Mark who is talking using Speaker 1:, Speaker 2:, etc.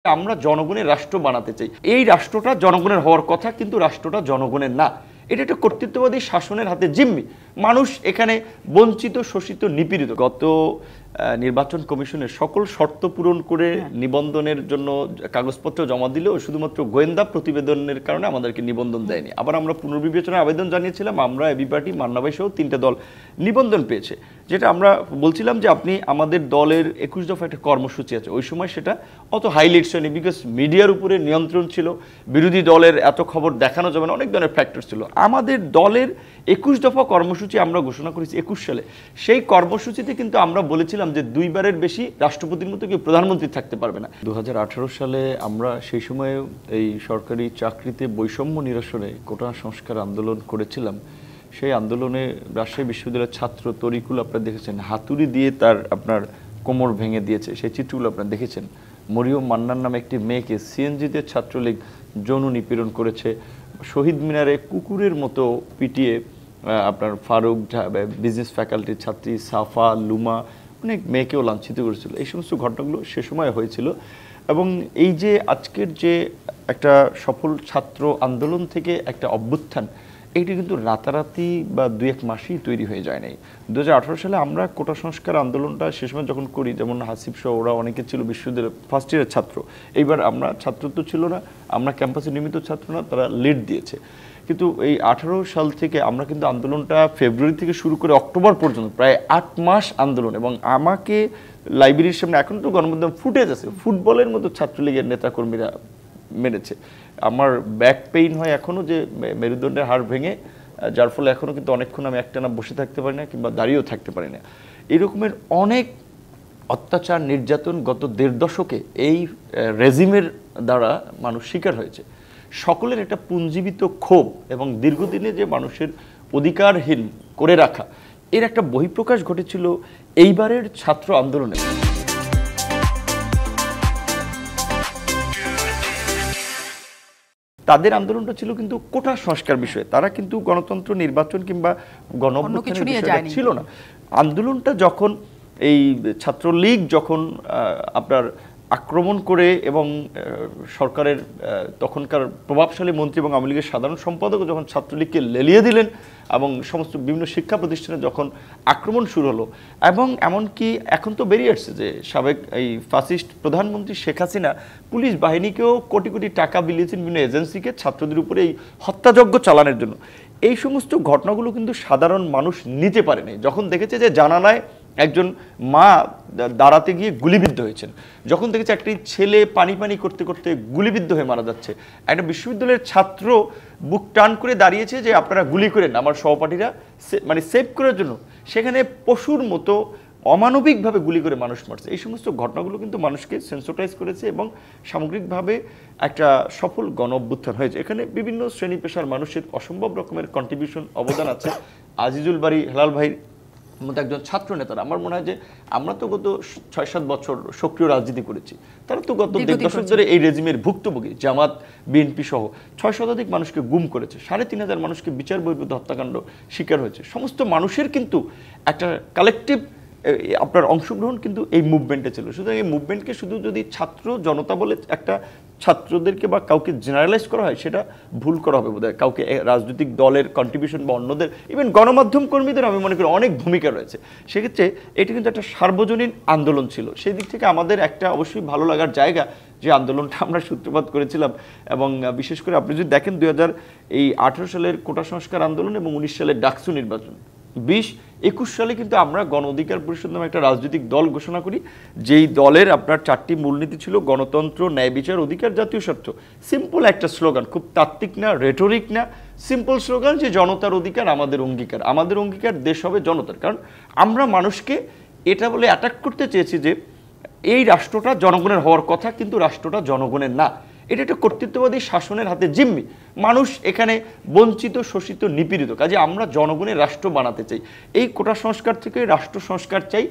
Speaker 1: আমরা জনগণের রাষ্ট্র বানাতে চাই। এই রাষ্ট্রটা জনগণের হওয়ার কথা, কিন্তু রাষ্ট্রটা জনগণের না। এটা একটা কর্তৃত্ববাদী শাসনের হাতে জিম্মি। মানুষ এখানে বঞ্চিত, শোষিত, নিপীড়িত। গত নির্বাচন কমিশনের সকল শর্ত পূরণ করে নিবন্ধনের জন্য কাগজপত্র জমা দিলেও শুধুমাত্র গোয়েন্দা প্রতিবেদনের কারণে আমাদেরকে নিবন্ধন দেয়নি। আবার আমরা পুনর্বিবেচনার আবেদন জানিয়েছিলাম। আমরা এবি পার্টি, মান্নাভাই সহ 3টে দল নিবন্ধন পেয়েছে। যেটা আমরা বলছিলাম যে আপনি আমাদের দলের 21 দফা একটা কর্মসূচি আছে, ওই সময় সেটা অত হাইলাইটস হয়নি, বিকজ মিডিয়ার উপরে নিয়ন্ত্রণ ছিল, বিরোধী দলের এত খবর দেখানো যাবে না, অনেক ধরনের ফ্যাক্টর ছিল। আমাদের দলের 21 দফা কর্মসূচি আমরা ঘোষণা করেছি 21 সালে। সেই কর্মসূচিতে কিন্তু আমরা বলেছিলাম যে 2বারের বেশি রাষ্ট্রপতির মতো কেউ প্রধানমন্ত্রী থাকতে পারবে না। 2018 সালে আমরা সেই সময়ে এই সরকারি চাকরিতে বৈষম্য নিরসনে কোটা সংস্কার আন্দোলন করেছিলাম। সেই আন্দোলনে রাজশাহী বিশ্ববিদ্যালয়ের ছাত্র তরিকুল আপনারা দেখেছেন, হাতুড়ি দিয়ে তার আপনার কোমর ভেঙে দিয়েছে, সেই চিত্রগুলো আপনারা দেখেছেন। মরিয়ম মান্নার নামে একটি মেয়েকে সিএনজিতে ছাত্রলীগ যৌন নিপীড়ন করেছে। শহীদ মিনারে কুকুরের মতো পিটিয়ে আপনার ফারুক, বিজনেস ফ্যাকাল্টির ছাত্রী সাফা, লুমা, অনেক মেয়েকেও লাঞ্ছিত করেছিল। এই সমস্ত ঘটনাগুলো সে সময় হয়েছিল। এবং এই যে আজকের যে একটা সফল ছাত্র আন্দোলন থেকে একটা অভ্যুত্থান, এইটি কিন্তু রাতারাতি বা 2-1 মাসেই তৈরি হয়ে যায় নাই। 2018 সালে আমরা কোটা সংস্কার আন্দোলনটা সে সময় যখন করি, যেমন হাসিব সহ ওরা অনেকে ছিল বিশ্ববিদ্যালয়ের ফার্স্ট ইয়ারের ছাত্র। এইবার আমরা ছাত্র তো ছিল না, আমরা ক্যাম্পাসে নিয়মিত ছাত্র না, তারা লিড দিয়েছে। কিন্তু এই 18 সাল থেকে আমরা কিন্তু আন্দোলনটা ফেব্রুয়ারি থেকে শুরু করে অক্টোবর পর্যন্ত প্রায় 8 মাস আন্দোলন। এবং আমাকে লাইব্রেরির সামনে এখন তো গণমাধ্যম ফুটেজ আছে, ফুটবলের মতো ছাত্রলীগের নেতাকর্মীরা মেরেছে। আমার ব্যাক পেইন হয় এখনও, যে মেরুদণ্ডের হাড় ভেঙে, যার ফলে এখনও কিন্তু অনেকক্ষণ আমি একটানা বসে থাকতে পারি না কিংবা দাঁড়িয়েও থাকতে পারি না। এরকমের অনেক অত্যাচার, নির্যাতন গত 1.5 দশকে এই রেজিমের দ্বারা মানুষ শিকার হয়েছে। সকলের একটা পুঞ্জীবিত ক্ষোভ এবং দীর্ঘদিনে যে মানুষের অধিকারহীন করে রাখা, এর একটা বহিঃপ্রকাশ ঘটেছিল এইবারের ছাত্র আন্দোলনে। তাদের আন্দোলনটা ছিল কিন্তু কোটা সংস্কার বিষয়ে। তারা কিন্তু গণতন্ত্র, নির্বাচন কিংবা গণঅভ্যুত্থানের বিষয়টা ছিল না। আন্দোলনটা যখন এই ছাত্রলীগ যখন আপনার আক্রমণ করে এবং সরকারের তখনকার প্রভাবশালী মন্ত্রী এবং আওয়ামী লীগের সাধারণ সম্পাদক যখন ছাত্রলীগকে লেলিয়ে দিলেন এবং সমস্ত বিভিন্ন শিক্ষা প্রতিষ্ঠানে যখন আক্রমণ শুরু হলো, এবং এমনকি এখন তো বেরিয়ে আসছে যে সাবেক এই ফ্যাসিস্ট প্রধানমন্ত্রী শেখ হাসিনা পুলিশ বাহিনীকেও কোটি কোটি টাকা বিলিয়েছেন বিভিন্ন এজেন্সিকে ছাত্রদের উপরে এই হত্যাযজ্ঞ চালানোর জন্য। এই সমস্ত ঘটনাগুলো কিন্তু সাধারণ মানুষ নিতে পারেনি। যখন দেখেছে যে জানালায় একজন মা দাঁড়াতে গিয়ে গুলিবিদ্ধ হয়েছেন, যখন দেখেছে একটি ছেলে পানি পানি করতে করতে গুলিবিদ্ধ হয়ে মারা যাচ্ছে, একটা বিশ্ববিদ্যালয়ের ছাত্র বুক টান করে দাঁড়িয়েছে যে আপনারা গুলি করেন আমার সহপাঠীরা, মানে সেভ করার জন্য, সেখানে পশুর মতো অমানবিকভাবে গুলি করে মানুষ মারছে। এই সমস্ত ঘটনাগুলো কিন্তু মানুষকে সেন্সিটাইজ করেছে এবং সামগ্রিকভাবে একটা সফল গণ অভ্যুত্থান হয়েছে। এখানে বিভিন্ন শ্রেণী পেশার মানুষের অসম্ভব রকমের কন্ট্রিবিউশন, অবদান আছে। আজিজুল বারী হেলাল ভাইয়ের মতো একজন ছাত্র নেতারা, আমার মনে হয় যে আমরা তো গত 6-7 বছর সক্রিয় রাজনীতি করেছি, তারা তো গত 1.5 দশক ধরে এই রেজিমের ভুক্তভোগী। জামাত, বিএনপি সহ 6 শতাধিক মানুষকে গুম করেছে, 3,500 মানুষকে বিচার বহির্ভূত হত্যাকাণ্ড শিকার হয়েছে। সমস্ত মানুষের কিন্তু একটা কালেকটিভ আপনার অংশগ্রহণ কিন্তু এই মুভমেন্টে ছিল। সুতরাং এই মুভমেন্টকে শুধু যদি ছাত্র জনতা বলে একটা ছাত্রদেরকে বা কাউকে জেনারেলাইজ করা হয়, সেটা ভুল করা হবে বোধহয়। কাউকে রাজনৈতিক দলের কন্ট্রিবিউশন বা অন্যদের, ইভেন গণমাধ্যম কর্মীদের আমি মনে করি অনেক ভূমিকা রয়েছে। সেক্ষেত্রে এটি কিন্তু একটা সার্বজনীন আন্দোলন ছিল। সেই দিক থেকে আমাদের একটা অবশ্যই ভালো লাগার জায়গা যে আন্দোলনটা আমরা সূত্রপাত করেছিলাম। এবং বিশেষ করে আপনি যদি দেখেন 2018 সালের কোটা সংস্কার আন্দোলন এবং 19 সালের ডাকসু নির্বাচন, 20-21 সালে কিন্তু আমরা গণ অধিকার পরিষদ নামে একটা রাজনৈতিক দল ঘোষণা করি, যেই দলের আপনার 4টি মূলনীতি ছিল: গণতন্ত্র, ন্যায় বিচার, অধিকার, জাতীয় স্বার্থ। সিম্পল একটা স্লোগান, খুব তাত্ত্বিক না, রেটরিক না, সিম্পল স্লোগান যে জনতার অধিকার আমাদের অঙ্গীকার, আমাদের অঙ্গীকার দেশ হবে জনতার। কারণ আমরা মানুষকে এটা বলে অ্যাটাক করতে চেয়েছি যে এই রাষ্ট্রটা জনগণের হওয়ার কথা, কিন্তু রাষ্ট্রটা জনগণের না। এটা একটা কর্তৃত্ববাদী শাসনের হাতে জিম্মি। মানুষ এখানে বঞ্চিত, শোষিত, নিপীড়িত। কাজে আমরা জনগণের রাষ্ট্র বানাতে চাই। এই কোটা সংস্কার থেকে রাষ্ট্র সংস্কার চাই।